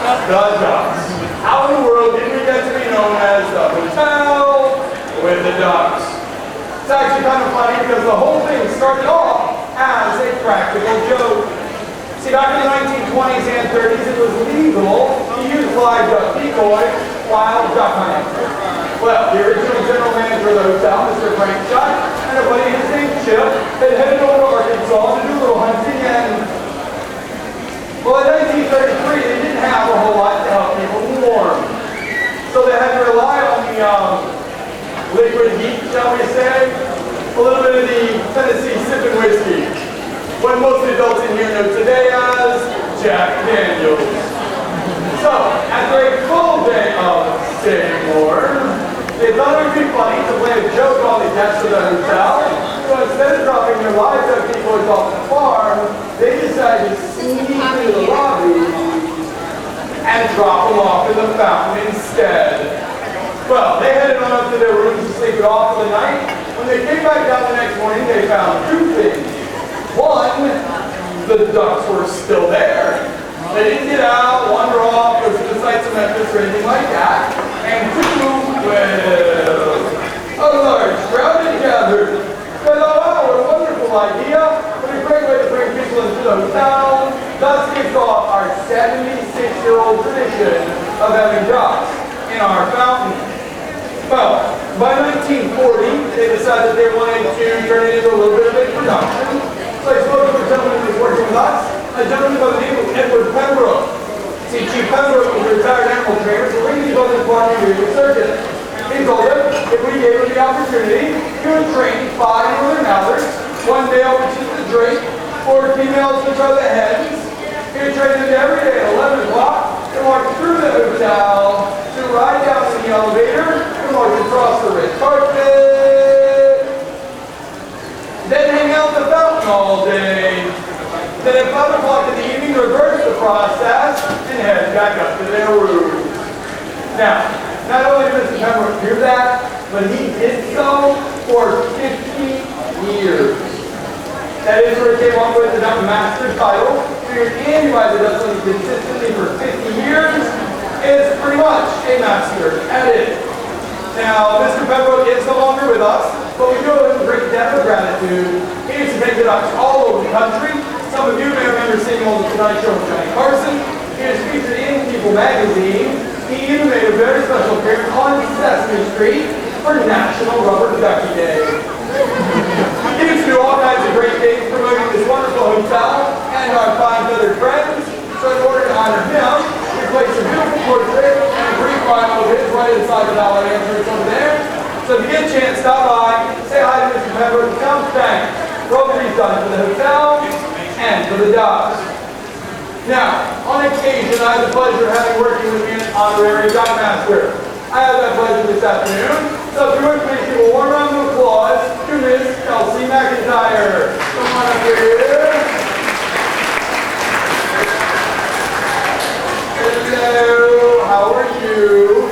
The Ducks. How in the world did we get to be known as the hotel with the Ducks? It's actually kind of funny because the whole thing started off as a practical joke. See, back in the 1920s and 30s, it was legal to use live duck decoy while duck hunting. Well, the original general manager of the hotel, Mr. Frank Shutt, and a buddy his name Chip, had headed over to Arkansas to do a little hunting, and well, in 1933, they didn't have a whole lot to help people warm. So they had to rely on the liquid heat, shall we say, a little bit of the Tennessee sipping whiskey. What most adults in here know today as Jack Daniels. So, after a full day of staying warm, they thought it would be funny to play a joke on the guests of the hotel. So instead of dropping their live duck decoys off the farm, they decided to sneak into the lobby and drop them off in the fountain instead. Well, they headed on up to their rooms to sleep it off for the night. When they came back down the next morning, they found two things. One, the ducks were still there. They didn't get out, wander off, go to the sights of Memphis or anything like that. And two, well, a large crowd had gathered. They thought, oh, what a wonderful idea. What a great way to bring people into the hotel. Thus kicked off our 76-year-old tradition of having ducks in our fountain. Well, by 1940, they decided they wanted to turn it into a little bit of a production. So I spoke to a gentleman who was working with us, a gentleman by the name of Edward Pembroke. See, Chief Pembroke was a retired animal trainer, so when he was on the farm, he was a surgeon. He told him if we gave him the opportunity, he would train 5 northern mallards, 1 male which is the drake, 4 females which are the hens. He would train them every day at 11 o'clock to walk through the hotel, to ride down in the elevator, and walk across the red carpet. Then hang out at the fountain all day. Then at 5 o'clock in the evening, reverse the process and head back up to their room. Now, not only did Mr. Pembroke do that, but he did so for 50 years. That is where he came up with the Duck Master title. Figured anybody that does something consistently for 50 years is pretty much a master at it. Now, Mr. Pembroke is no longer with us, but we do it with a great debt of gratitude. He used to take the ducks all over the country. Some of you may remember seeing him on the Tonight Show with Johnny Carson. He was featured in People magazine. He even made a very special appearance on Sesame Street for National Rubber Ducky Day. He used to do all kinds of great things promoting this wonderful hotel and our fine feathered friends. So in order to honor him, we placed a beautiful portrait and a brief bio of his right inside the dollar entrance over there. So if you get a chance, stop by, say hi to Mr. Pembroke, and tell him thanks for all that he's done for the hotel and for the ducks. Now, on occasion, I have the pleasure of having working with me an honorary duck master. I have that pleasure this afternoon. So if you would please give a warm round of applause to Miss Kelsey McIntyre. Come on up here. Hello, how are you?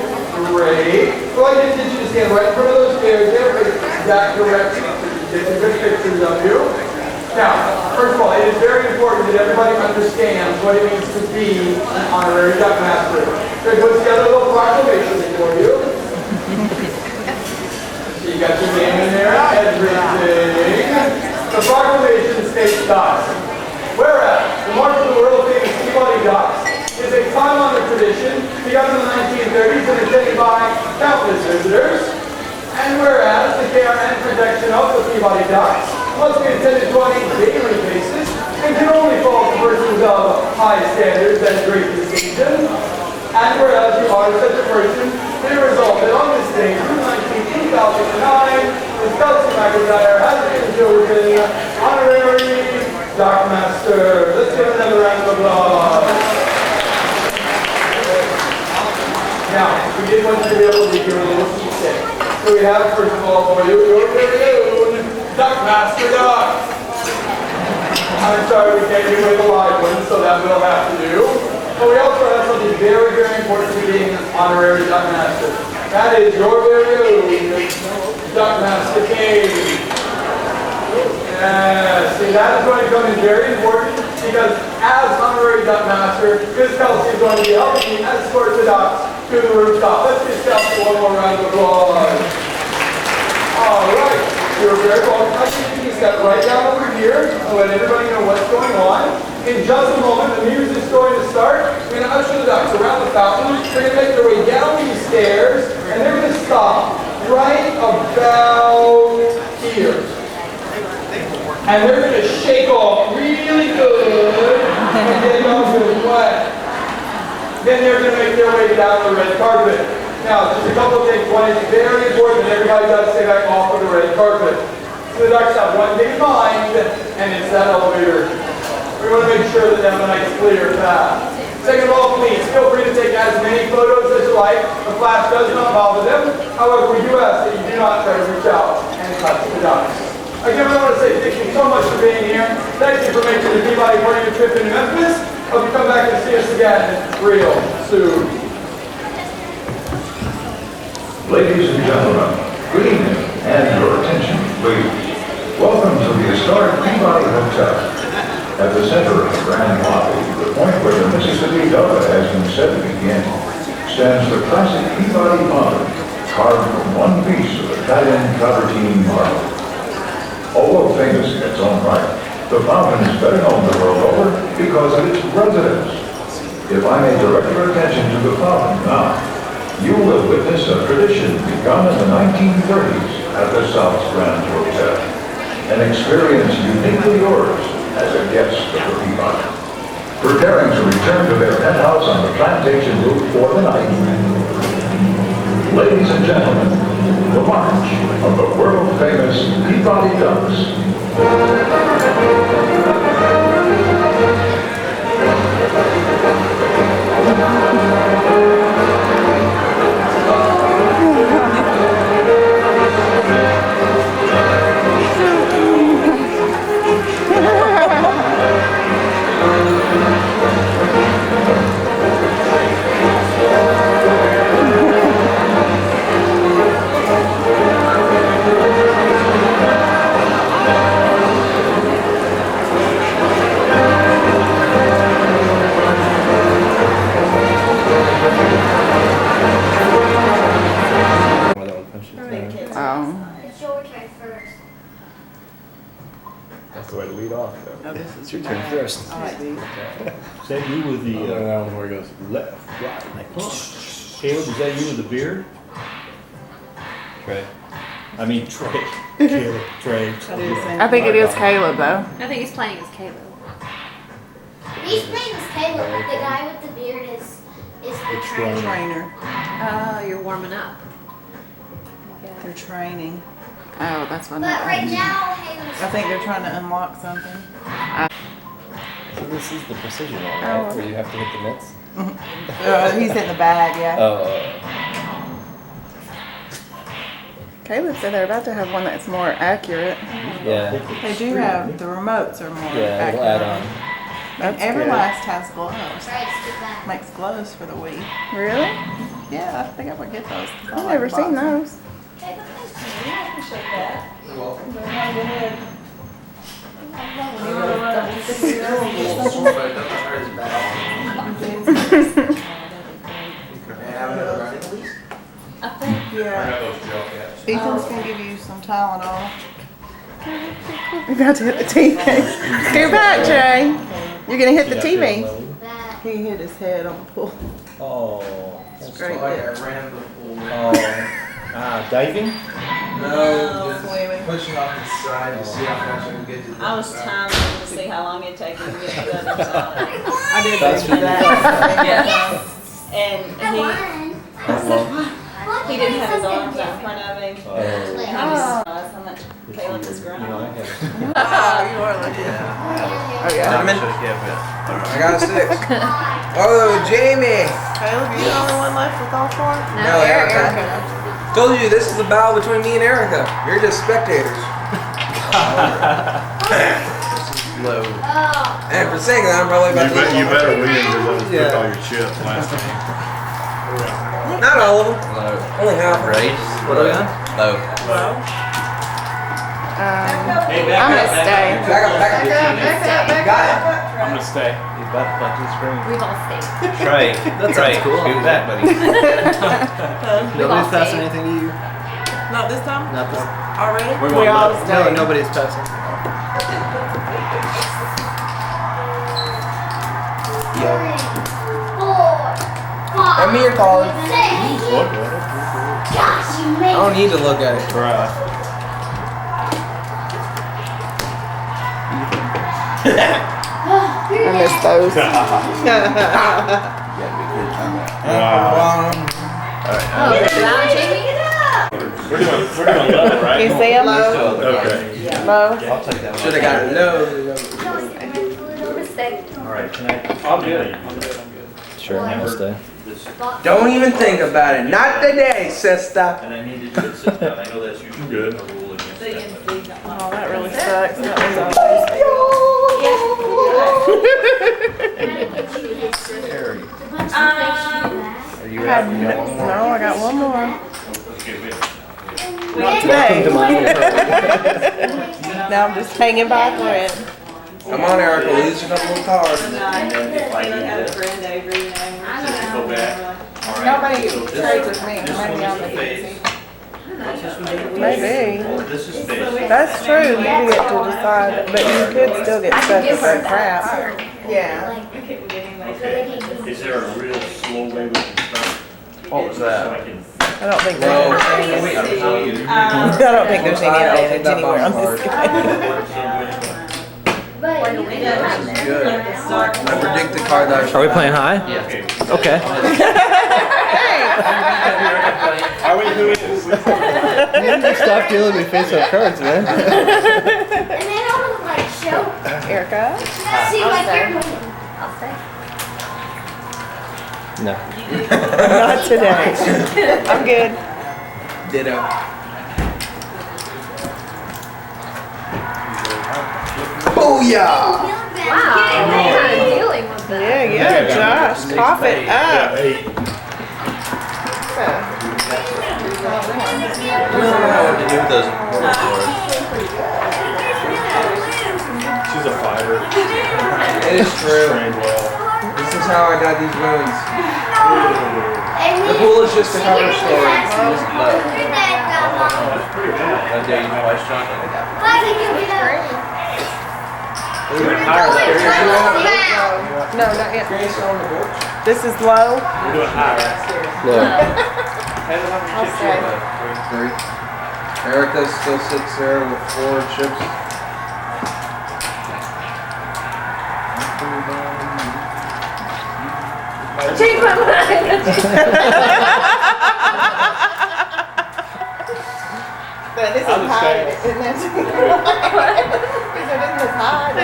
Great. So I just need you to stand right in front of those stairs there for that direction. Get some good pictures of you. Now, first of all, it is very important that everybody understands what it means to be an honorary duck master. So I put together a little proclamation for you. So you got your name in there, everything. The proclamation states thus: whereas the March of the World Famous Peabody Ducks is a time-honored tradition begun in the 1930s and attended by countless visitors, and whereas the care and protection of the Peabody Ducks must be attended to on a daily basis and can only fall to persons of high standards and great distinction. And whereas you are such a person, it resulted on this day, June 19, 2009, Ms. Kelsey McIntyre has been chosen honorary Duck Master. Let's give another round of applause. Now, we did want you to be able to hear a little keepsake. So we have, first of all, for you, your very own Duck Master Duck. I'm sorry we can't do with a live one, so that we'll have to do. But we also have something very, very important to being an honorary Duck Master. That is your very own Duck Master Cave. Yes, see, that is going to come in very important. because as honorary duck master, Miss Kelsey is going to be helping me escort the ducks to the rooftop. Let's give Kelsey one more round of applause. All right, you're very welcome. I think you can step right down over here and let everybody know what's going on. In just a moment, the music's going to start. We're going to usher the ducks around the fountain. They're going to make their way down these stairs, and they're going to stop right about here. And they're going to shake off really good and get it all good wet. Then they're going to make their way down the red carpet. Now, just a couple of things. One is very important that everybody does stay back off of the red carpet. So the ducks have one thing in mind, and it's that elevator. We want to make sure that they have a nice clear path. Second of all, please feel free to take as many photos as you like. The flash does not bother them. However, we do ask that you do not try to reach out and touch the ducks. Again, I want to say thank you so much for being here. Thank you for making the Peabody part of your trip into Memphis. Hope you come back and see us again real soon. Ladies and gentlemen, good evening, and your attention, please. Welcome to the historic Peabody Hotel. At the center of the grand lobby, the point where the Mississippi Delta has been said to begin, stands the classic Peabody fountain, carved from one piece of Italian travertine marble. Although famous in its own right, the fountain is better known the world over because of its residents. If I may direct your attention to the fountain now, you will witness a tradition begun in the 1930s at the South Grand Hotel. An experience uniquely yours as a guest of the Peabody. Preparing to return to their penthouse on the plantation route for the night. Ladies and gentlemen, the march of the world-famous Peabody Ducks. It's your turn first. That's the way to lead off, though. Oh, this is It's your turn first. I like these. Is that you with the, That one where he goes left, right, like, Caleb, is that you with the beard? Trey. I mean, Trey. Caleb, Trey. I think it is Caleb though. I think he's playing as Caleb. He's playing as Caleb, but the guy with the beard is the trainer. Trainer. Oh, you're warming up. They're training. Oh, that's what But right that now, Caleb's I think they're trying to unlock something. So this is the precision one, right? Oh. Where you have to hit the mitts? He's in the bag, yeah. Oh. Caleb said they're about to have one that's more accurate. Yeah. They do have, the remotes are more Yeah, accurate. it'll add on. And That's good. Everlast has gloves. tries to back. Makes gloves for the Wii. Really? Yeah, I think I would get those. I've never seen those. Okay, but thanks. I appreciate that. You're welcome. Go ahead. I think. Yeah. Ethan's gonna give you some Tylenol. You're about to hit the TV. Go back, Jay. You're gonna hit the TV. Back. He hit his head on the pool. Oh. Straight I hit. ran the pool. Diving? No, just swimming. pushing off the side to see how much I can get to the I was side. timing to see how long it'd take him to get to the other side. I did That's do that. Yeah. And I he won. he didn't have his arms out in front of him. Oh. And he just realized how much Caleb was grown. You know, I have. Oh, you are lucky. Oh, yeah. I got a 6. Oh, Jamie! Caleb, you the only one left with all 4? No, Erica. Told you this is a battle between me and Erica. You're just spectators. Low. Oh. And for saying that, I'm probably about to You better win because I Yeah. took all your chips last time. Not all of them. Low. Only half. Right? What are we on? Low. I'm gonna stay. Back up. Got it. I'm gonna stay. He's about to punch the screen. We've all stayed. Right. That sounds cool. Do that, buddy. Nobody's all passing stayed. anything to you? Not this time? Not this. Already? We're We going all left. No, stayed. nobody's passing. Hand me your card. What? Gosh, you I made don't need to look at it. Bruh. I miss those. Oh, now Jamie, get up. We're doing level, right? Can you see them? Okay. Low. I'll take that one. Should have got it low. Alright, tonight. I'm good. Sure, I'm gonna stay. Don't even think about it. Not today, sister. And I needed to sit down. I know that's usually Good. a rule against So you that. can see. Oh, that really sucks. That Are you had ready? no, I got one more. Okay, wait. Not Welcome to today. my Now I'm just hanging by a thread. Come on, Erica. These are a couple of cards. No, I Kayla had a friend over, you know. Go back. All right. Nobody So this trades one- with me. this Maybe one on is the the face. Maybe. This is face. That's true. You get to decide, but you could still get stuck with that crap. Yeah. I couldn't get anybody. Is there a real slow way we can start? What was that? So I can. I don't think No. there's Oh, any wait, advantage. I'm telling you. I don't think there's any advantage anywhere on this guy. This is good. I predict the card that Are we playing high? Okay. Okay. Are we doing this? You stop dealing me face-up cards, man. And then I was like, show. Erica? See, like you're winning. I'll stay. No. Not today. I'm good. ditto. Booyah! Wow, they are dealing with that. Yeah, Josh. Cough it up. I don't know what to do with those important cards. She's a fighter. It is true. Trained well. This is how I got these wounds. The pool is just a cover story. It's just love. I dare you twice, John. No, not yet. This is low. We're doing high, right? Look. I'll stay. 3. Erica still sits there with 4 chips. Change my mind. But this is I'll just high. stay. Isn't that He said, isn't this high?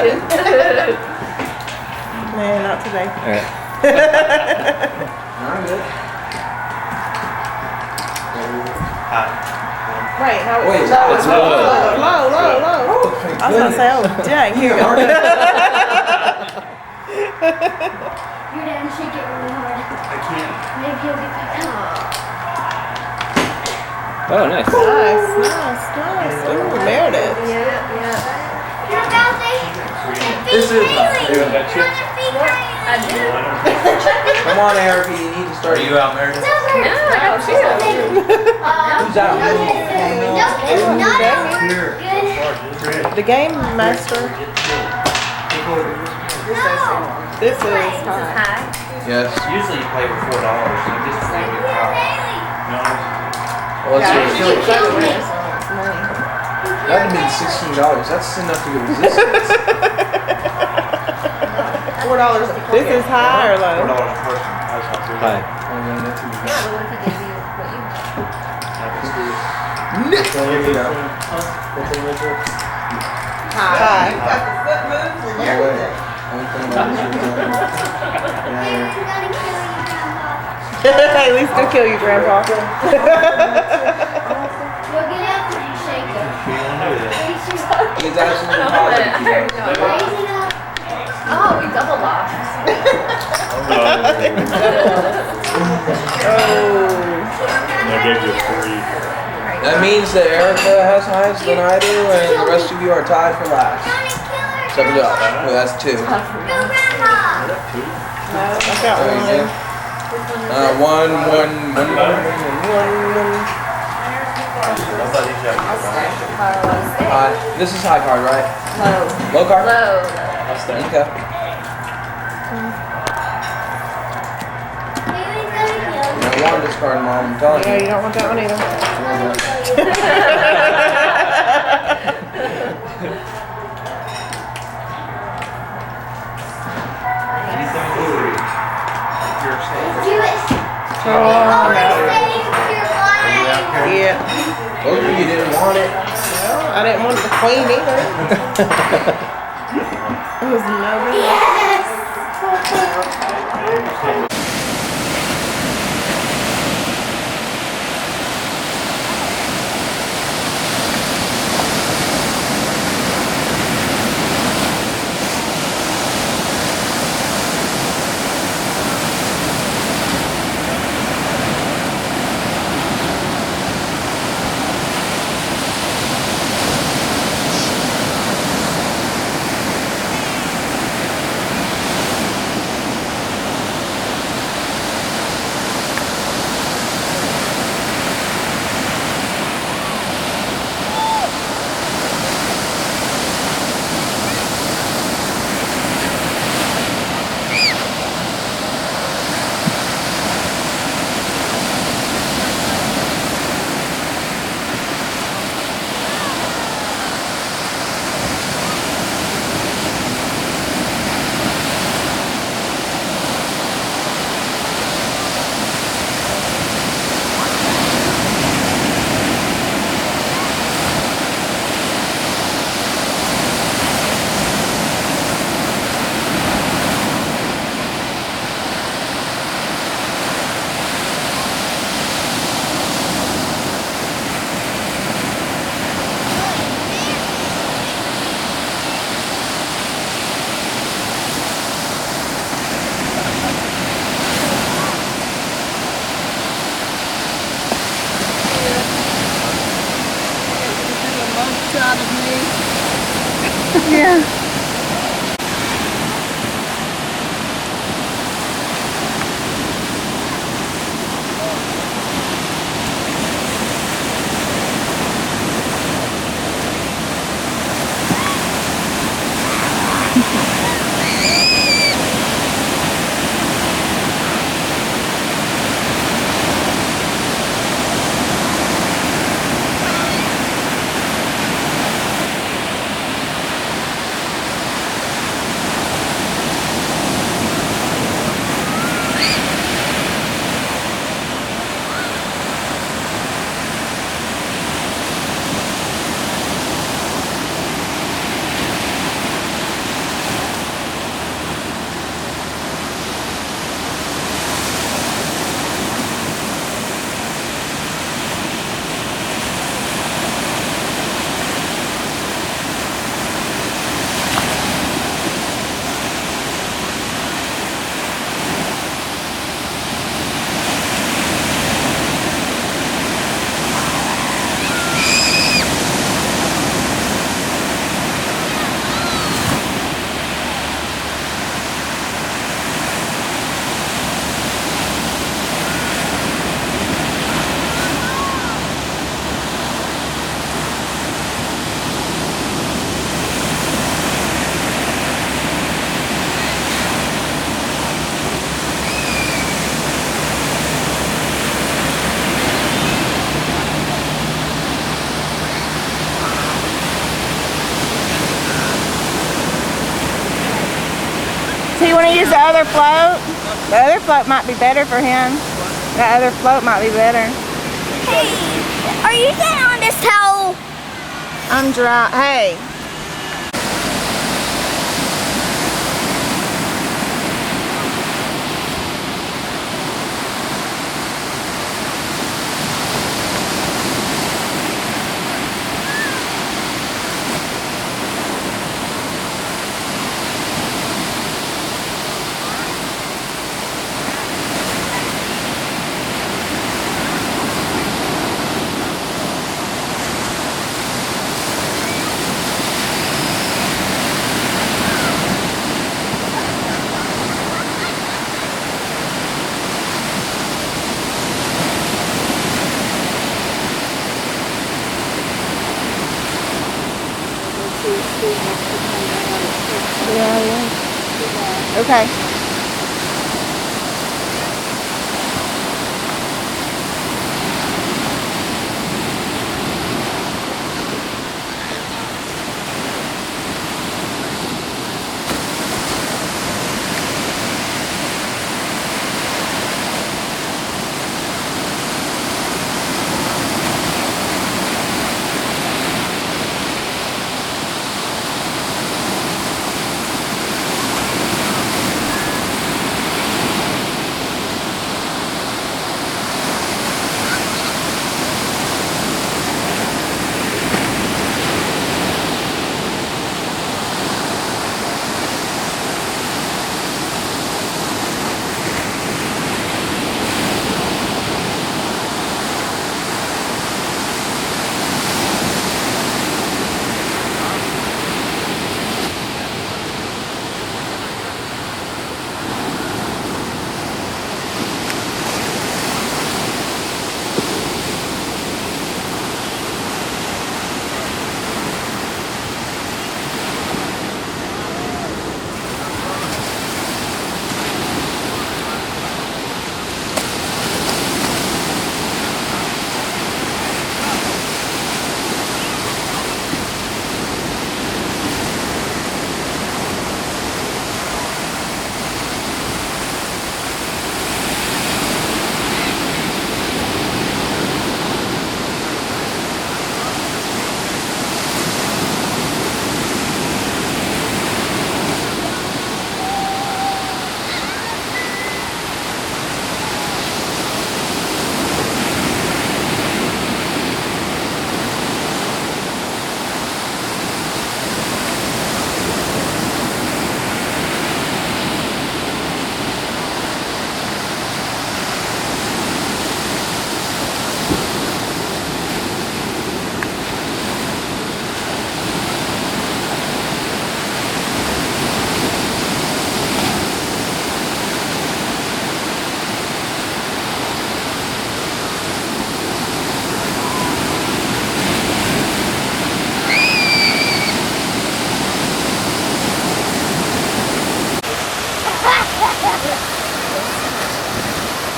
Man, not today. Alright. Not good. Wait, how Wait, it's low, it's low, low. low, low, low. I was gonna say, oh, dang, here you go. Your dad shake it really hard. I can't. Maybe he'll get back out. Oh, nice. Nice. Ooh, Meredith. You're about to This is I do. Come on, Erica, you need to start. Are you out, Meredith? No, I got two. Who's out? Here. The game master. This is high. Hi. Yes. Usually you play with $4. So just play with No. Well, let's Yeah, see. it's That'd have been $16. That's enough to get resistance. $4. This is high or low? $4 a person. Hi. Oh, man, that's even Yeah, but what if he gave you what you High. No way. Only thing about this is, At least they'll kill you, Grandpa. You'll get up and you shake it. it's absolutely I positive. heard no. Raise it up. Oh, we double lost. I gave you 3. That means that Erica has highs than I do, and the rest of you are tied for last. Johnny Killer. Except for Josh. Well, that's 2. Go got two. I got There you one. go. One. I thought these guys This is high card, right? Low. Low card? Low. Okay. I want this card, Mom. I'm telling Yeah, you. you don't want that one either. Oh, yeah. Told you didn't want it. Well, I didn't want the queen either. It was no Yeah. So you want to use the other float? The other float might be better for him. The other float might be better. Hey, are you getting on this towel? I'm dry. Hey. Okay.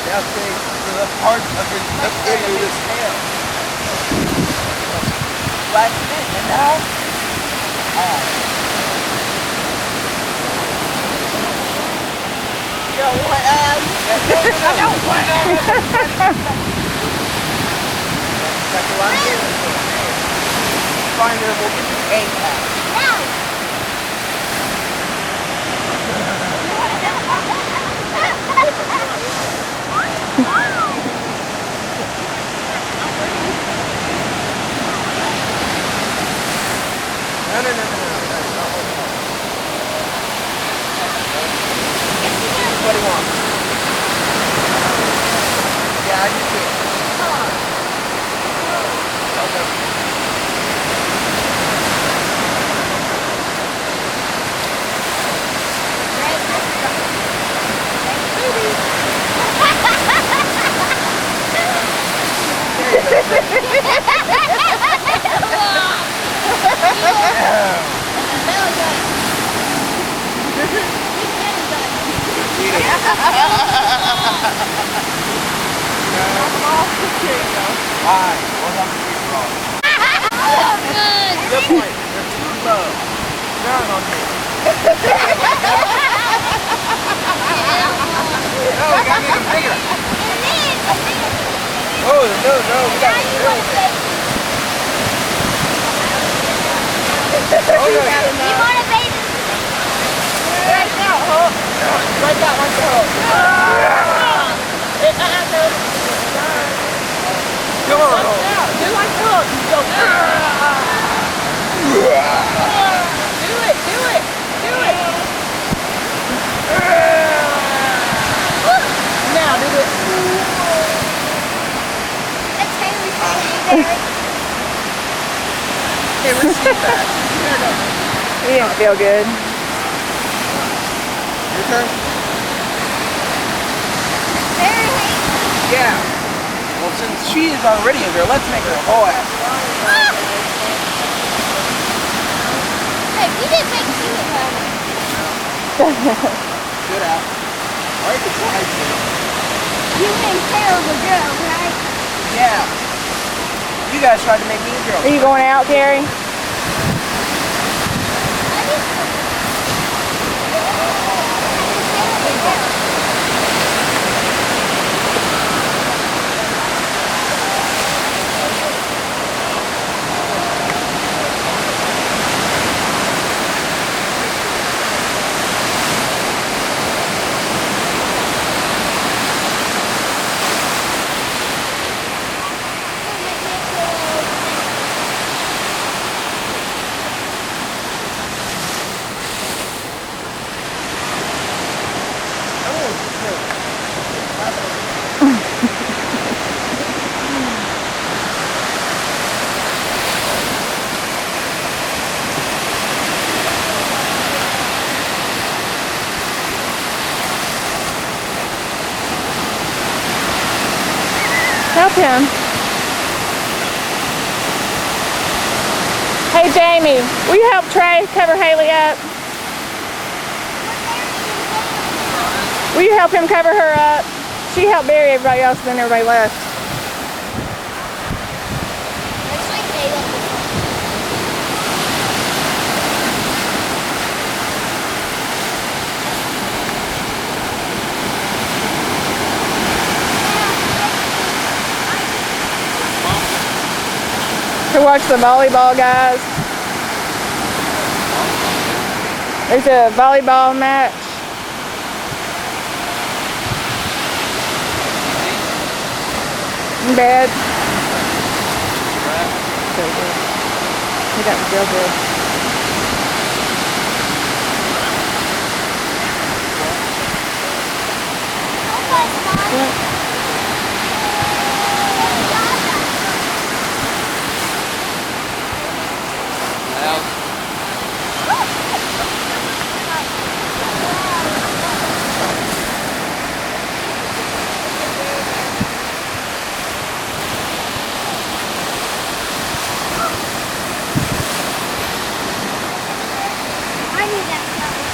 Now say the part of your video is tail. Like this, and now? You don't want abs? I don't want abs. That's what I'm doing. Find her, we'll get you 8 abs. No. What do you want? Yeah, I can see it. Why? Good point. You're too low. Down on me. No, we gotta make them bigger. Oh, no, we gotta do it. Oh, no. You want a baby? Right now, huh? Right now, my girl. Come on. Do like Hook. Go. Do it. Now, do it. That's Haley's baby. Hey, let's see that. He didn't feel good. Your turn? Yeah. Well, since she is already in there, let's make her a boy. Hey, we didn't make you a good out. Or you could try to. You and Taylor were girls, right? Yeah. You guys tried to make me a girl. Are you going out, Gary? Help him. Hey, Jamie, will you help Trey cover Haley up? Will you help him cover her up? She helped bury everybody else, and then everybody left. Looks like Caleb was To watch the volleyball guys. There's a volleyball match. In bed. So good. He got real good. What? I need that color.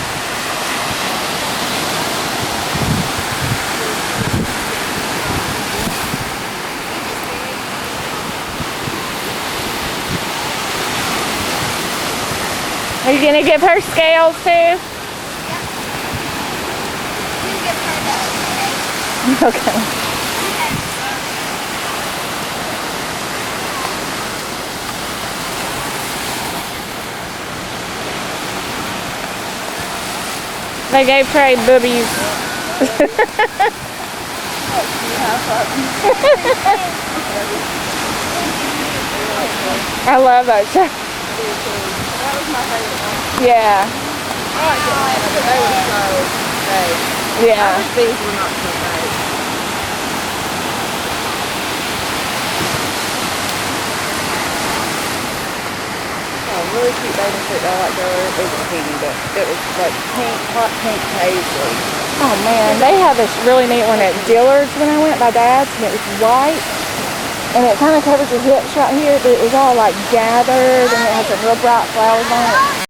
Are you gonna give her scales too? You give her those, okay? Okay. They gave Trey boobies. I love that show. That was my favorite one. Yeah. I like Atlanta, but they were so fake. Yeah. These were not so fake. Oh, really cute bathing suit that I like to wear. It wasn't pink, but it was like pink, hot pink paisley. Oh man, they have this really neat one at Dillard's when I went by Dad's, and it was white. And it kind of covers your hips right here, but it was all like gathered, and it has some real bright flowers on it.